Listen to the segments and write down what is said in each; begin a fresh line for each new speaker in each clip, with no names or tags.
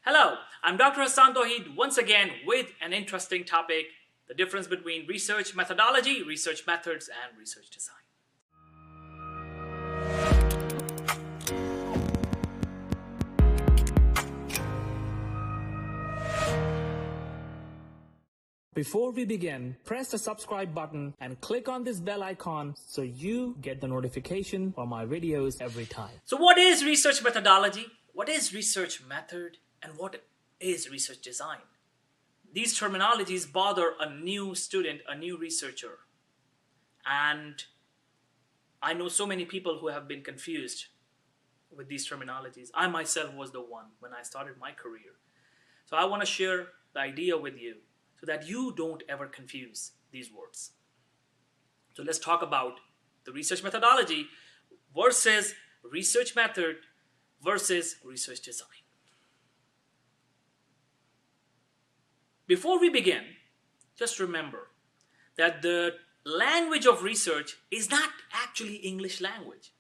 Hello, I'm Dr. Hassan Toheed once again with an interesting topic, the difference between research methodology, research methods, and research design.
Before we begin, press the subscribe button and click on this bell icon so you get the notification for my videos every time.
So what is research methodology? What is research method? And what is research design? These terminologies bother a new student, a new researcher. And I know so many people who have been confused with these terminologies. I myself was the one when I started my career. So I want to share the idea with you so that you don't ever confuse these words. So let's talk about the research methodology versus research method versus research design. Before we begin, just remember that the language of research is not actually English language.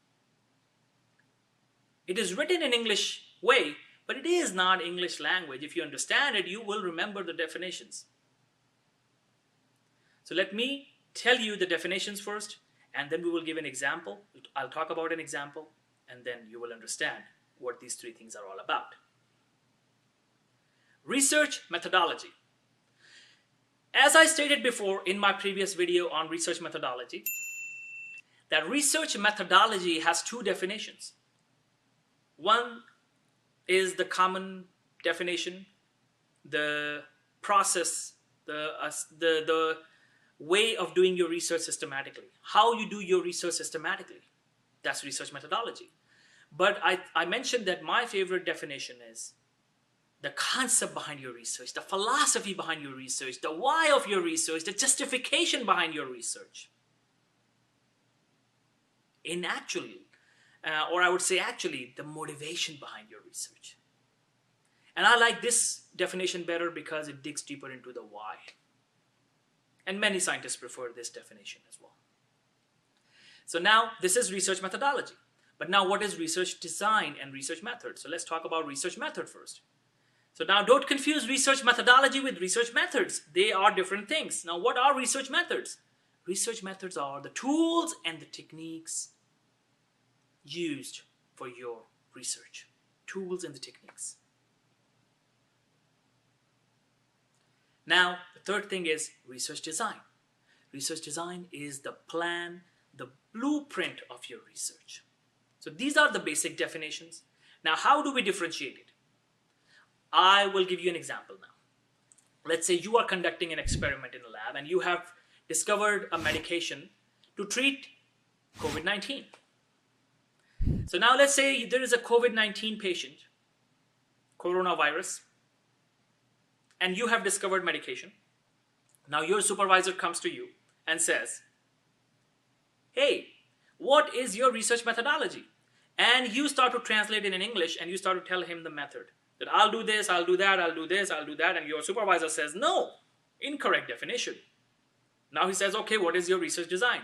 It is written in English way, but it is not English language. If you understand it, you will remember the definitions. So let me tell you the definitions first, and then we will give an example. I'll talk about an example, and then you will understand what these three things are all about. Research methodology. As I stated before in my previous video on research methodology, that research methodology has two definitions. One is the common definition, the process, the way of doing your research systematically, how you do your research systematically. That's research methodology. But I mentioned that my favorite definition is the concept behind your research, the philosophy behind your research, the why of your research, the justification behind your research. Or I would say actually, the motivation behind your research. And I like this definition better because it digs deeper into the why. And many scientists prefer this definition as well. So now this is research methodology. But now what is research design and research method? So let's talk about research method first. So now don't confuse research methodology with research methods. They are different things. Now what are research methods? Research methods are the tools and the techniques used for your research. Tools and the techniques. Now the third thing is research design. Research design is the plan, the blueprint of your research. So these are the basic definitions. Now how do we differentiate it? I will give you an example now. Let's say you are conducting an experiment in a lab and you have discovered a medication to treat COVID-19. So now let's say there is a COVID-19 patient, coronavirus, and you have discovered medication. Now your supervisor comes to you and says, hey, what is your research methodology? And you start to translate it in English and you start to tell him the method. That I'll do this, I'll do that, I'll do this, I'll do that. And your supervisor says, no, incorrect definition. Now he says, okay, what is your research design?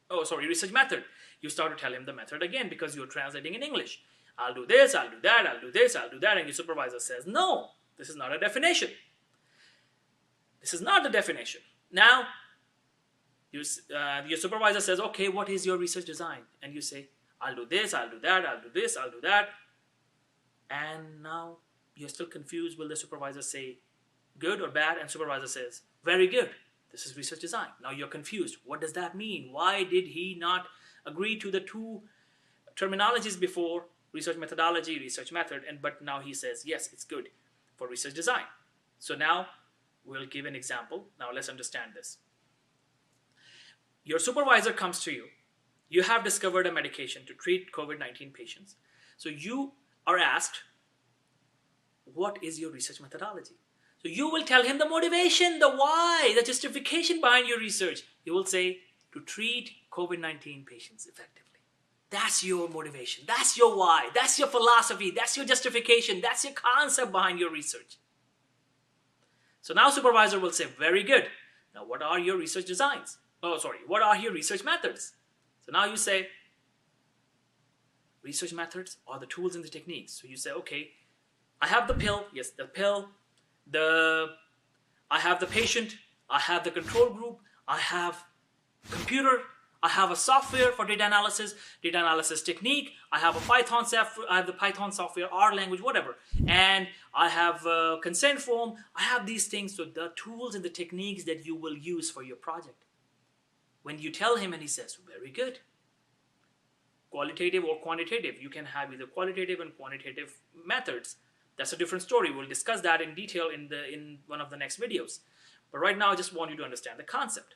Oh, sorry, research method. You start to tell him the method again because you're translating in English. I'll do this, I'll do that, I'll do this, I'll do that. And your supervisor says, no, this is not a definition. This is not the definition. Now, your supervisor says, okay, what is your research design? And you say, I'll do this, I'll do that, I'll do this, I'll do that. And now you're still confused. Will the supervisor say good or bad? And supervisor says, very good. This is research design. Now you're confused. What does that mean? Why did he not agree to the two terminologies before, research methodology, research method, but now he says, yes, it's good for research design. So now we'll give an example. Now let's understand this. Your supervisor comes to you. You have discovered a medication to treat COVID-19 patients. So you are asked, what is your research methodology? So you will tell him the motivation, the why, the justification behind your research. You will say, to treat COVID-19 patients effectively. That's your motivation. That's your why. That's your philosophy. That's your justification. That's your concept behind your research. So now supervisor will say, very good. Now what are your research designs? What are your research methods? So now you say, research methods are the tools and the techniques. So you say, okay, I have the pill, yes, the pill, I have the patient, I have the control group, I have computer, I have a software for data analysis technique, I have a Python software, I have the Python software, R language, whatever, and I have a consent form. I have these things, so the tools and the techniques that you will use for your project. When you tell him and he says, very good, qualitative or quantitative, you can have either qualitative and quantitative methods. That's a different story. We'll discuss that in detail in one of the next videos. But right now, I just want you to understand the concept.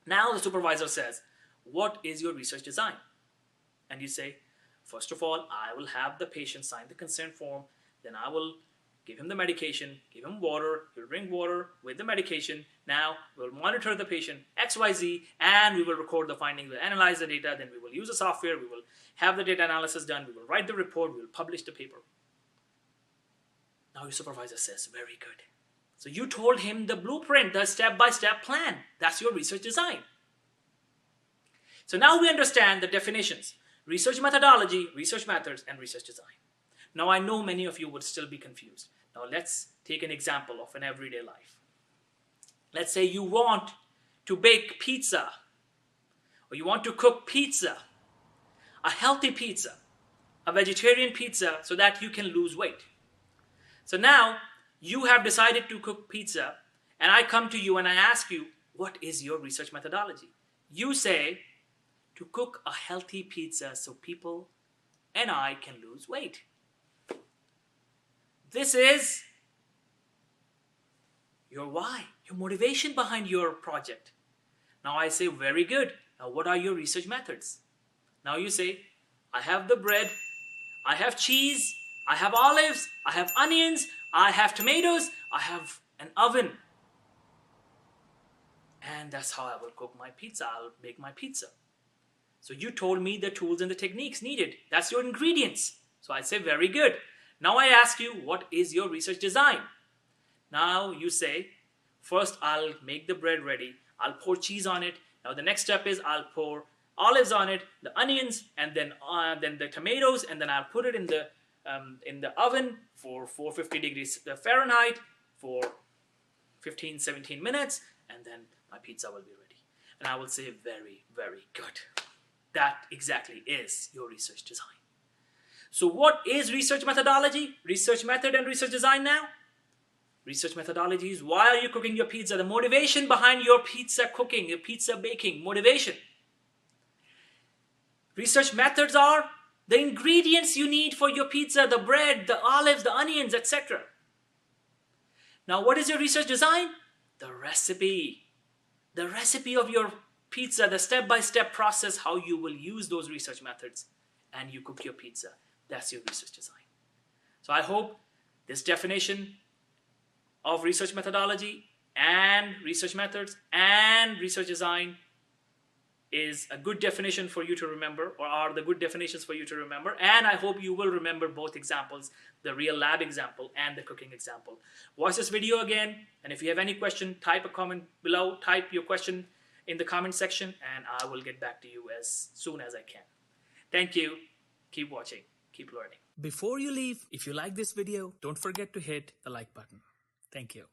Now the supervisor says, what is your research design? And you say, first of all, I will have the patient sign the consent form. Then I will give him the medication, give him water, he'll drink water with the medication. Now we'll monitor the patient XYZ, and we will record the findings, we'll analyze the data, then we will use the software, we will have the data analysis done, we will write the report, we will publish the paper. Now your supervisor says, very good. So you told him the blueprint, the step-by-step plan. That's your research design. So now we understand the definitions: research methodology, research methods, and research design. Now I know many of you would still be confused. Now let's take an example of an everyday life. Let's say you want to bake pizza, or you want to cook pizza, a healthy pizza, a vegetarian pizza, so that you can lose weight. So now you have decided to cook pizza, and I come to you and I ask you, what is your research methodology? You say, to cook a healthy pizza so people and I can lose weight. This is your why, your motivation behind your project. Now I say, very good. Now what are your research methods? Now you say, I have the bread, I have cheese, I have olives, I have onions, I have tomatoes, I have an oven. And that's how I will cook my pizza. I'll bake my pizza. So you told me the tools and the techniques needed. That's your ingredients. So I say, very good. Now I ask you, what is your research design? Now you say, first I'll make the bread ready. I'll pour cheese on it. Now the next step is I'll pour olives on it, the onions, and then the tomatoes, and then I'll put it in the oven for 450 degrees Fahrenheit for 15-17 minutes, and then my pizza will be ready. And I will say, very, very good. That exactly is your research design. So what is research methodology, research method, and research design now? Research methodology is, why are you cooking your pizza? The motivation behind your pizza cooking, your pizza baking, motivation. Research methods are the ingredients you need for your pizza, the bread, the olives, the onions, etc. Now what is your research design? The recipe. The recipe of your pizza, the step-by-step process, how you will use those research methods and you cook your pizza. That's your research design. So I hope this definition of research methodology and research methods and research design is a good definition for you to remember, or are the good definitions for you to remember. And I hope you will remember both examples, the real lab example and the cooking example. Watch this video again, and if you have any question, type a comment below, type your question in the comment section, and I will get back to you as soon as I can. Thank you. Keep watching. Keep learning. Before you leave, if you like this video, don't forget to hit the like button. Thank you.